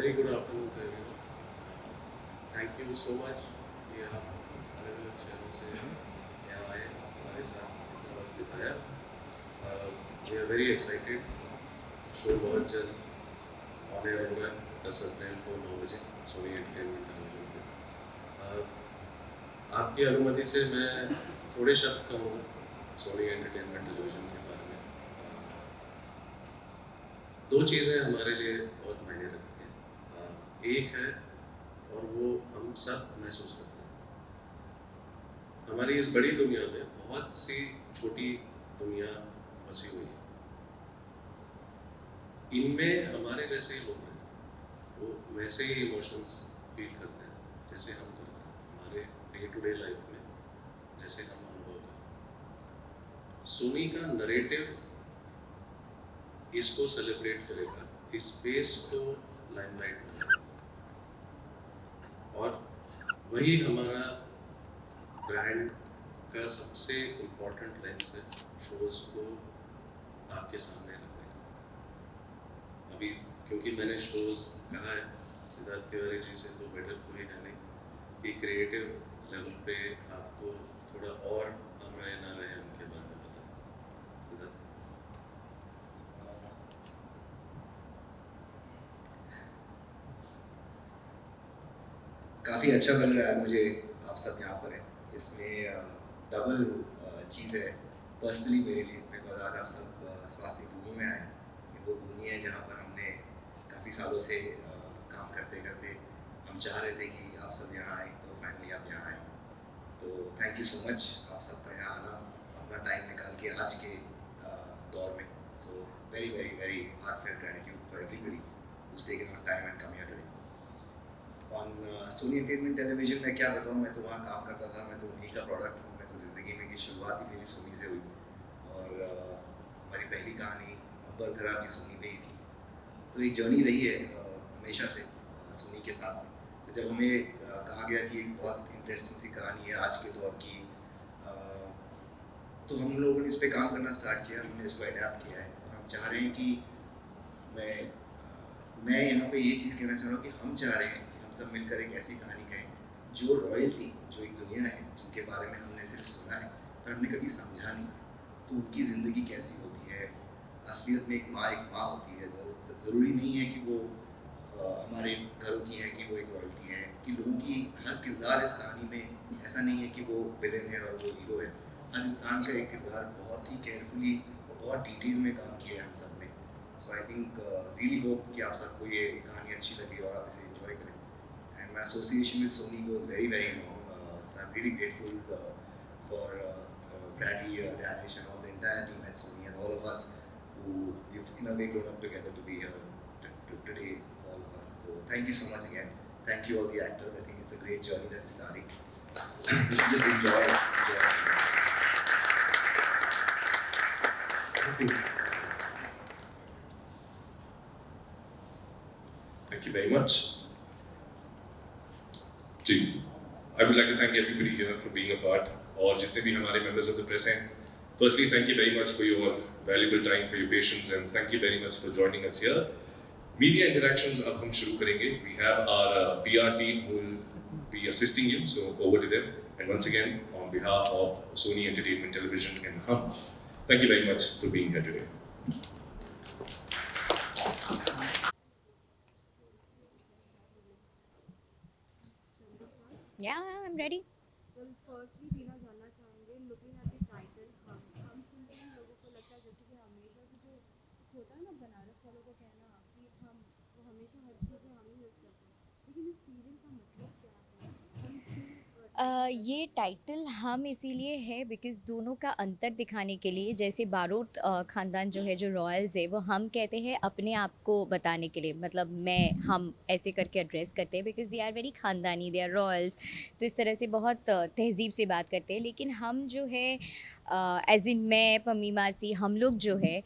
Very good afternoon to everyone. Thank you so much कि आप अलग अलग शहरों से यहाँ आए हमारे साथ इतना वक्त बिताया. We are very excited. Show बहुत जल्द ऑन एयर होगा 10 अप्रैल को 9 बजे सोनी एंटरटेनमेंट टेलीविजन पे. आपकी अनुमति से मैं थोड़े शब्द कहूँगा सोनी एंटरटेनमेंट टेलीविजन के बारे में. दो चीज़ें हमारे लिए बहुत मायने रखती हैं. एक है और वो हम सब महसूस करते हैं. हमारी इस बड़ी दुनिया में बहुत सी छोटी दुनिया बसी हुई है. इनमें हमारे जैसे ही लोग हैं, वो वैसे ही इमोशंस फील करते हैं जैसे हम करते हैं हमारे डे टू डे लाइफ में, जैसे हम अनुभव करते हैं. सोनी का नरेटिव इसको सेलिब्रेट करेगा, इस स्पेस को लाइमलाइट में लाएगा, और वही हमारा ब्रांड का सबसे इम्पोर्टेंट लेंस है शोज़ को आपके सामने रखने का. अभी क्योंकि मैंने शोज़ कहा है सिद्धार्थ तिवारी जी से, तो बेटर कोई है नहीं कि क्रिएटिव लेवल पे आपको थोड़ा और हम रहे ना रहे उनके बारे में बताएं. सिद्धार्थ. काफ़ी अच्छा लग रहा है मुझे आप सब यहाँ पर हैं. इसमें डबल चीज़ है पर्सनली मेरे लिए, बिकॉज आज आप सब स्वास्थ्य भूमि में आए. ये वो भूमि है जहाँ पर हमने काफ़ी सालों से काम करते करते हम चाह रहे थे कि आप सब यहाँ आए, तो फाइनली आप यहाँ आए. तो थैंक यू सो मच आप सबका यहाँ आना, अपना टाइम निकाल के आज के दौर में. So very very very heartfelt gratitude for everybody who's taken our time and come here today. On Sony entertainment television में क्या बताऊँ, मैं तो वहाँ काम करता था, मैं तो वहीं का प्रोडक्ट हूँ. मैं तो ज़िंदगी में की शुरुआत ही मेरी सोनी से हुई, और हमारी पहली कहानी अंबर धरा भी सोनी पे ही थी. तो एक जर्नी रही है हमेशा से सोनी के साथ में. तो जब हमें कहा गया कि एक बहुत इंटरेस्टिंग सी कहानी है आज के दौर की, तो हम लोगों ने इस पर काम करना स्टार्ट किया, हमने इसको अडेप्ट किया है, और हम चाह रहे हैं कि मैं यहाँ पे ये चीज़ कहना चाह रहा हूँ कि हम चाह रहे हैं कि हम सब मिलकर एक ऐसी कहानी कहें जो रॉयल्टी, जो एक दुनिया है जिनके बारे में हमने सिर्फ सुना है पर हमने कभी समझा नहीं, तो उनकी ज़िंदगी कैसी होती है. असलियत में एक माँ होती है. ज़रूरी नहीं है कि वो हमारे घरों की है कि वो एक रॉयल्टी है, कि लोगों की हर किरदार इस कहानी में ऐसा नहीं है कि वो विलेन है और वो हीरो है. हर इंसान का एक किरदार बहुत ही केयरफुली और बहुत डिटेल में काम किया है हम सब ने. सो आई थिंक रियली होप कि आप सबको ये कहानी अच्छी लगे और आप इसे एंजॉय करें. And my association with Sony goes very very long. So I am really grateful for Brady, Danish, and all the entire team at Sony, and all of us who you've in a way grown up together to be here today, all of us. So thank you so much again. Thank you all the actors. I think it's a great journey that is starting. We should just enjoy it. Thank you. Thank you very much. जी, I would like to thank everybody here for being a part. और जितने भी हमारे members of the press हैं, firstly thank you very much for your valuable time, for your patience, and thank you very much for joining us here. Media interactions अब हम शुरू करेंगे. We have our PR team who will be assisting you, so over to them. And once again, on behalf of Sony Entertainment Television and Hum, thank you very much for being here today. Yeah, I'm ready. Well, firstly, टीना जानना चाहेंगे, looking at the title, हम सुनते हैं लोगों को लगता है जैसे कि हमेशा से जो होता है ना बनारस वालों का कहना कि हम वो हमेशा हर चीज़ में हम ही यूज़ करते हैं, लेकिन इस सीरियल का मतलब क्या है, हम क्यों ये टाइटल हम इसीलिए है बिकॉज़ दोनों का अंतर दिखाने के लिए. जैसे बारोट ख़ानदान जो है, जो रॉयल्स है, वो हम कहते हैं अपने आप को बताने के लिए, मतलब मैं हम ऐसे करके एड्रेस करते हैं बिकॉज़ दे आर वेरी ख़ानदानी, दे आर रॉयल्स. तो इस तरह से बहुत तहज़ीब से बात करते हैं. लेकिन हम जो है एज इन मैं पम्मी मासी हम लोग जो है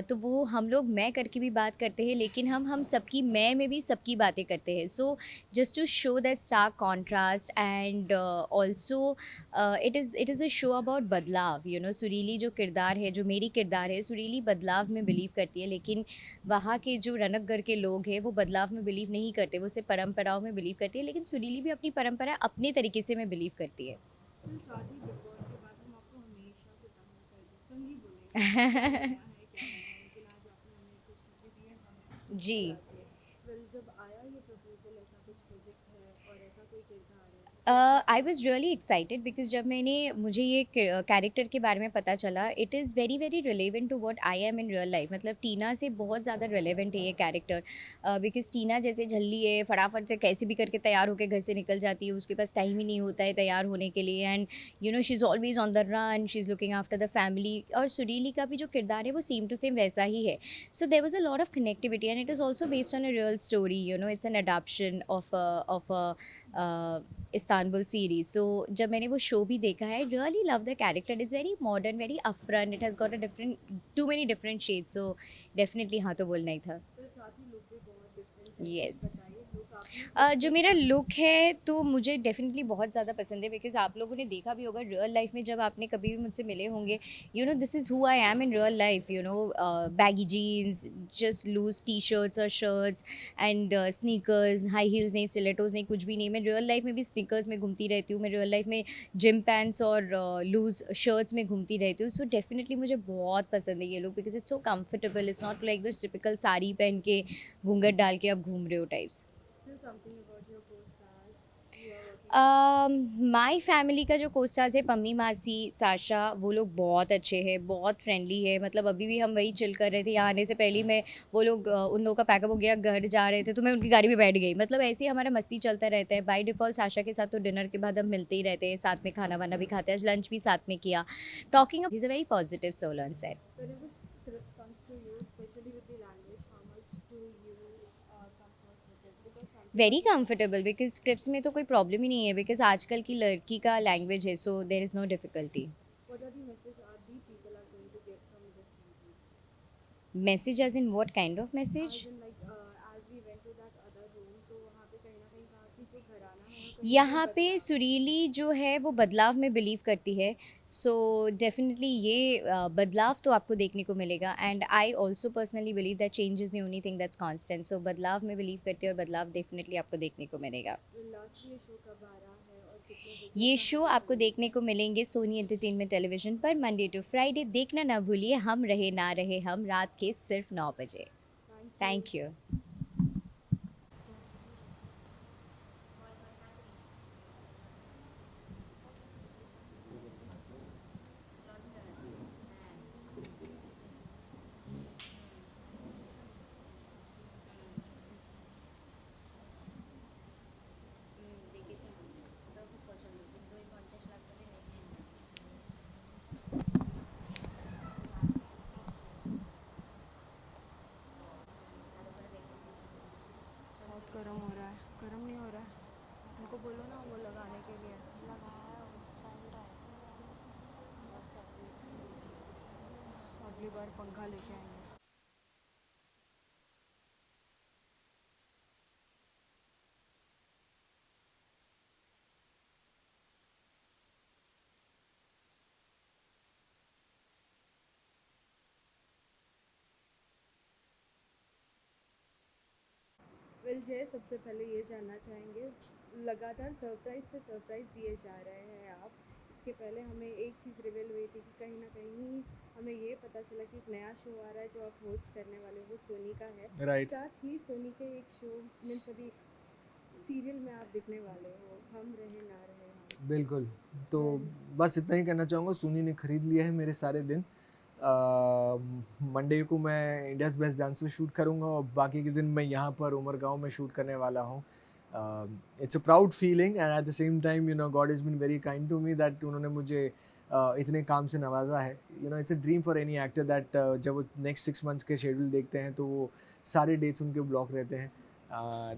तो वो हम लोग मैं करके भी बात करते हैं, लेकिन हम सबकी मैं में भी सबकी बातें करते हैं. सो just to show that stark contrast, and also it is a show about बदलाव. सुरीली जो किरदार है, जो मेरी किरदार है, सुरीली बदलाव में बिलीव करती है, लेकिन वहाँ के जो रनकगढ़ के लोग हैं वो बदलाव में बिलीव नहीं करते, वो सिर्फ परंपराओं में बिलीव करती है. लेकिन सुरीली भी अपनी परंपरा अपने तरीके से में बिलीव करती है. फिर साथ ही बिग बॉस के बाद हम आपको हमेशा से तंग बोलेंगे क्या है लेकिन आज आपने हमें कुछ चीज़ें दी हैं हमें जी. वेल जब आया ये प्रपोजल ऐसा कुछ प्रोजेक्ट है और ऐसा कोई किरदार है I was really excited because जब मुझे ये कैरेक्टर के बारे में पता चला, it is very very relevant to what I am in real life. मतलब टीना से बहुत ज़्यादा रिलेवेंट है ये कैरेक्टर, बिकॉज टीना जैसे झल्ली है, फटाफट से कैसे भी करके तैयार होकर घर से निकल जाती है, उसके पास टाइम ही नहीं होता है तैयार होने के लिए. And she is always on the run, she is looking after the family. और सुरीली का भी जो किरदार है वो सेम टू सेम वैसा ही है. So there was a lot of connectivity, and it is also based on a real story. It's an adaptation of Istanbul series. So जब मैंने वो शो भी देखा है, really love the character. It's very modern, very upfront, it has got a different too many different shades. So definitely हाँ तो बोलना ही था. फिर साथ ही लुक भी बहुत डिफरेंट है Yes. बताइए लुक आपने जो मेरा लुक है तो मुझे डेफिनेटली बहुत ज़्यादा पसंद है, बिकॉज आप लोगों ने देखा भी होगा रियल लाइफ में, जब आपने कभी भी मुझसे मिले होंगे, this is who I am in real life. Baggy jeans, just loose T shirts और shirts, and sneakers, high heels नहीं, स्टिलेटोज नहीं, कुछ भी नहीं. मैं रियल लाइफ में भी स्नीकर्स में घूमती रहती हूँ, मैं रियल लाइफ में जिम पैंट्स और लूज शर्ट्स में घूमती रहती हूँ. सो डेफिनेटली मुझे बहुत पसंद है ये look, because it's so comfortable. It's not like this typical sari पहन के घूंघट डाल के आप घूम रहे हो types. Tell something about your co-stars you are working my family का जो कोस्टार्स है, पम्मी मासी, साशा, वो लोग बहुत अच्छे हैं, बहुत फ्रेंडली है. मतलब अभी भी हम वही चिल कर रहे थे, यहाँ आने से पहले मैं वो लोग उन लोगों का पैकअप हो गया, घर जा रहे थे तो मैं उनकी गाड़ी में बैठ गई. मतलब ऐसे ही हमारा मस्ती चलता रहता है. बाय डिफ़ॉल्ट साशा के साथ तो डिनर के बाद हम मिलते ही रहते हैं, साथ में खाना वाना भी खाते हैं, आज लंच भी साथ में किया. Talking is a very positive soul on set. whenever scripts comes to you especially with the language how much do you comfort with it because sometimes very comfortable, because scripts में तो कोई problem ही नहीं है, because आजकल की लड़की का language है, so there is no difficulty. what are the message are the people are going to get from this movie message as in what kind of as message? in like as we went to that other room तो वहाँ पे कहीं ना कहीं कहा कि जो घराना है वो कहीं ना यहाँ कहीं पे बदलाव सुरीली जो है वो बदलाव में बिलीव करती है. सो डेफिनेटली ये बदलाव तो आपको देखने को मिलेगा. And I also personally believe that change is the only thing that's constant. So बदलाव में बिलीव करती है और बदलाव डेफिनेटली आपको देखने को मिलेगा. लास्ट ये शो कब आ रहा है और कितने बजे ये का शो है? आपको देखने को मिलेंगे सोनी एंटरटेनमेंट टेलीविजन पर मंडे टू फ्राइडे. देखना ना भूलिए. हम रहे ना रहे हम, रात के सिर्फ 9 बजे. Thank you. Thank you. बहुत गर्म हो रहा है गर्म नहीं हो रहा है उनको बोलो ना वो लगाने के लिए अगली बार पंखा लेके आएंगे वेल जय सबसे पहले ये जानना चाहेंगे लगातार सरप्राइज़ पे सरप्राइज़ दिए जा रहे हैं आप इसके पहले हमें एक चीज़ रिवील हुई थी कि कहीं ना कहीं हमें ये पता चला कि एक नया शो आ रहा है जो आप होस्ट करने वाले हो वो सोनी का है राइट साथ ही सोनी के एक शो मीन्स अभी सीरियल में आप दिखने वाले हो हम रहे ना रहे हम बिल्कुल. तो बस इतना ही कहना चाहूँगा, सोनी ने खरीद लिया है मेरे सारे दिन. मंडे को मैं इंडियाज़ बेस्ट डांसर शूट करूँगा और बाकी के दिन मैं यहाँ पर उमरगांव में शूट करने वाला हूँ. It's a proud feeling and at the same time God is been very kind to me that उन्होंने मुझे इतने काम से नवाजा है. It's a dream for any actor that जब वो नेक्स्ट 6 मंथ्स के शेड्यूल देखते हैं तो वो सारे डेट्स उनके ब्लॉक रहते हैं.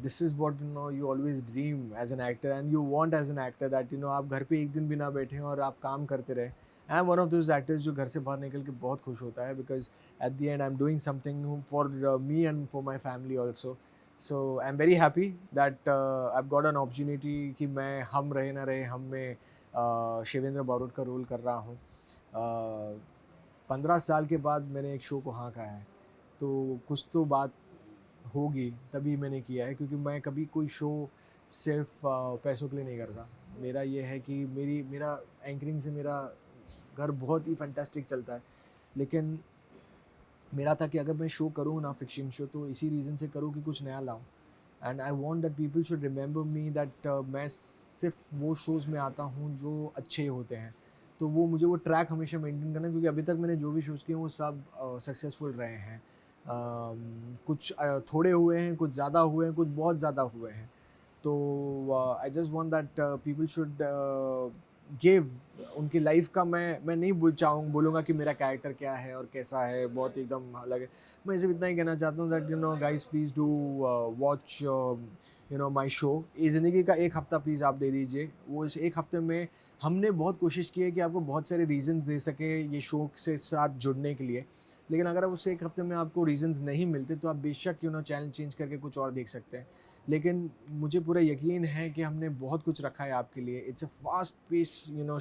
This is what you always dream as an actor and you want as an actor that आप घर पे एक दिन भी ना बैठें और आप काम करते रहें. I am one of those actors जो घर से बाहर निकल के बहुत खुश होता है, because at the and I am doing something for me and for my family also. So I am very happy that I got an opportunity कि मैं हम रहे ना रहे हम में शिवेंद्र बारोट का रोल कर रहा हूँ. 15 साल के बाद मैंने एक शो को हाँ कहा है, तो कुछ तो बात होगी तभी मैंने किया है, क्योंकि मैं कभी कोई शो सिर्फ पैसों के लिए नहीं करता. मेरा ये है कि मेरा एंकरिंग से मेरा घर बहुत ही फैंटास्टिक चलता है, लेकिन मेरा था कि अगर मैं शो करूँ ना फिक्शन शो, तो इसी रीज़न से करूँ कि कुछ नया लाऊं. And I want that people should remember me that मैं सिर्फ वो शोज़ में आता हूँ जो अच्छे होते हैं. तो वो मुझे वो ट्रैक हमेशा मेंटेन करना है, क्योंकि अभी तक मैंने जो भी शोज़ किए वो सब सक्सेसफुल रहे हैं. कुछ थोड़े हुए हैं, कुछ ज़्यादा हुए हैं, कुछ बहुत ज़्यादा हुए हैं. तो आई just want that people should give उनकी लाइफ का. मैं नहीं बोलूँगा कि मेरा कैरेक्टर क्या है और कैसा है, बहुत एकदम अलग है. मैं सिर्फ इतना ही कहना चाहता हूँ that guys please do watch my show. ये ज़िंदगी का एक हफ़्ता प्लीज़ आप दे दीजिए. वो इस एक हफ़्ते में हमने बहुत कोशिश की है कि आपको बहुत सारे रीज़न्स दे सके ये शो से साथ जुड़ने के लिए, लेकिन अगर उस एक हफ़्ते में आपको रीज़न्स नहीं मिलते तो आप बेशक चैनल चेंज करके कुछ और देख सकते हैं. लेकिन मुझे पूरा यकीन है कि हमने बहुत कुछ रखा है आपके लिए. It's a fast pace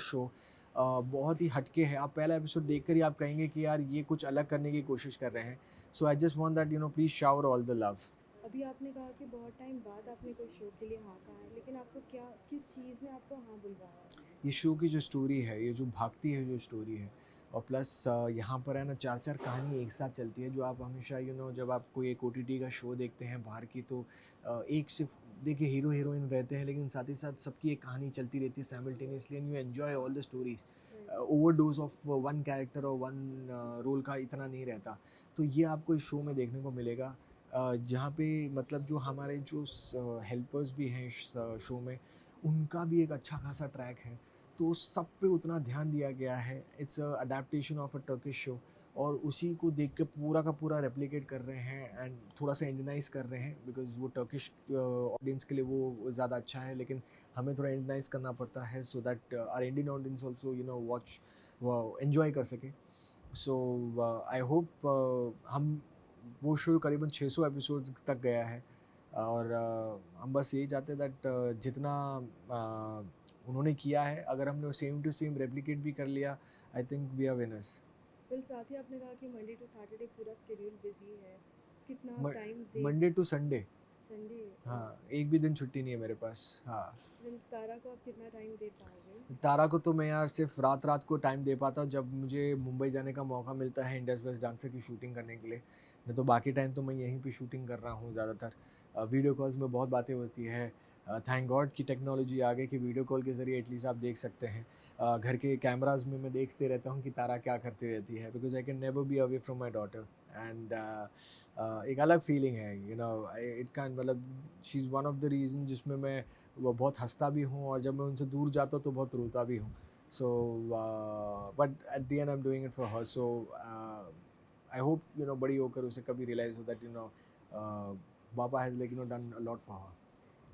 show, बहुत ही हटके है. आप पहला एपिसोड देखकर ही आप कहेंगे कि यार ये कुछ अलग करने की कोशिश कर रहे हैं. So I just want that please shower all the love. अभी आपने कहा कि बहुत टाइम बाद आपने कोई शो के लिए हाँ कहा है, लेकिन आपको क्या किस चीज़ ने आपको हाँ बुलवाया है? ये शो की जो स्टोरी है, ये जो भागती है जो स्टोरी है, और प्लस यहाँ पर है ना 4-4 कहानी एक साथ चलती है, जो आप हमेशा जब आप कोई एक OTT का शो देखते हैं बाहर की, तो एक सिर्फ देखिए हीरो हीरोइन रहते हैं, लेकिन साथ ही साथ सबकी एक कहानी चलती रहती है simultaneously, and you enjoy all the stories. Overdose of one character और वन रोल का इतना नहीं रहता. तो ये आपको इस शो में देखने को मिलेगा, जहाँ पे मतलब जो हमारे जो हेल्पर्स भी हैं इस शो में, उनका भी एक अच्छा खासा ट्रैक है. तो सब पे उतना ध्यान दिया गया है. It's a adaptation of a Turkish show, और उसी को देख के पूरा का पूरा रेप्लिकेट कर रहे हैं एंड थोड़ा सा इंडियनाइज कर रहे हैं, बिकॉज वो टर्किश ऑडियंस के लिए वो ज़्यादा अच्छा है, लेकिन हमें थोड़ा इंडियनाइज करना पड़ता है so that our Indian audience also watch enjoy कर सके. सो आई होप हम वो शो करीबन 600 एपिसोड तक गया है, और हम बस यही चाहते हैं दैट जितना उन्होंने किया है, अगर हमने वो सेम टू सेम रेप्लिकेट भी कर लिया, I think we are winners. फिर साथ ही आपने कहा कि मंडे टू सैटरडे पूरा शेड्यूल बिजी है, कितना टाइम दे मंडे टू संडे, संडे? हाँ, एक भी दिन छुट्टी नहीं है मेरे पास. हाँ, फिर तारा को आप कितना टाइम दे पाओगे? तारा को तो मैं यार सिर्फ रात को टाइम दे पाता हूँ जब मुझे मुंबई जाने का मौका मिलता है इंडियाज़ बेस्ट डांसर की शूटिंग करने के लिए. नहीं तो बाकी टाइम तो मैं यहीं पे शूटिंग कर रहा हूँ ज़्यादातर. वीडियो कॉल्स में बहुत बातें होती है. थैंक गॉड की टेक्नोलॉजी आ गई कि वीडियो कॉल के ज़रिए एटलीस्ट आप देख सकते हैं. घर के कैमराज में मैं देखते रहता हूँ कि तारा क्या करती रहती है, because I can never be away from my daughter. And एक अलग फीलिंग है इट कैन मतलब she is one of the reason जिसमें मैं वो बहुत हंसता भी हूँ, और जब मैं उनसे दूर जाता हूँ तो बहुत रोता भी हूँ. So but at the and I am doing it for her. So I hope बड़ी होकर उसे कभी रियलाइज हो दैट पापा has done a lot for her.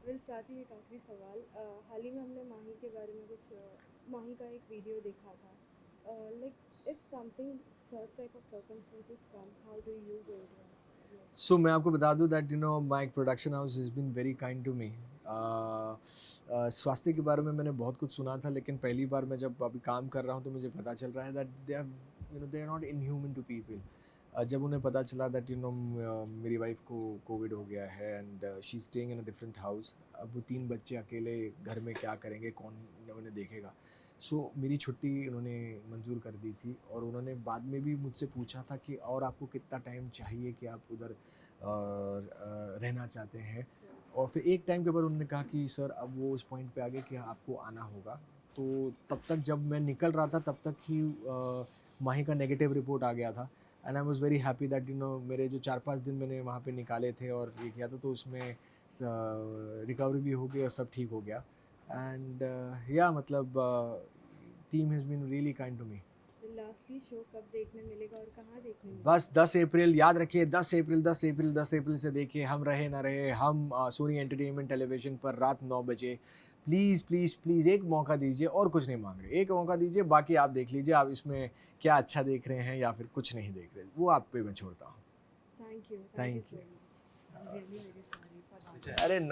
फिर साथ ही एक आखिरी सवाल, हाल ही में हमने माही के बारे में कुछ माही का एक वीडियो देखा था. Like if something such type of circumstances come, how do you go to? So मैं आपको बता दूं that my production house is been very kind to me. स्वास्थ्य के बारे में मैंने बहुत कुछ सुना था, लेकिन पहली बार मैं जब अभी काम कर रहा हूँ तो मुझे पता चल रहा है that they are not inhuman to people. जब उन्हें पता चला दैट मेरी वाइफ को कोविड हो गया है and she staying in a different house. अब वो 3 बच्चे अकेले घर में क्या करेंगे, कौन उन्हें देखेगा. सो मेरी छुट्टी उन्होंने मंजूर कर दी थी, और उन्होंने बाद में भी मुझसे पूछा था कि और आपको कितना टाइम चाहिए कि आप उधर रहना चाहते हैं. और फिर एक टाइम के बाद उन्होंने कहा कि सर अब वो उस पॉइंट पे आ गए कि आपको आना होगा. तो तब तक जब मैं निकल रहा था तब तक ही माही का नेगेटिव रिपोर्ट आ गया था. And I was very happy that मेरे जो 4-5 दिन मैंने वहाँ पे निकाले थे और ये किया था, तो उसमें रिकवरी भी हो गई और सब ठीक हो गया. एंड या मतलब team has been really kind to me. The lastly show कब देखने मिलेगा और कहाँ देखने मिलेगा? बस 10 अप्रैल याद रखिए, 10 अप्रैल 10 अप्रैल 10 अप्रैल से देखिए हम रहे ना रहे, हम सोनी एंटरटेनमेंट टेलीविजन पर रात 9 बजे। प्लीज़ प्लीज़ प्लीज़ एक मौका दीजिए, और कुछ नहीं मांग रहे, एक मौका दीजिए, बाकी आप देख लीजिए आप इसमें क्या अच्छा देख रहे हैं या फिर कुछ नहीं देख रहे, वो आप पे मैं छोड़ता हूँ। Thank you Thank so you. Much. Really very sorry for अरे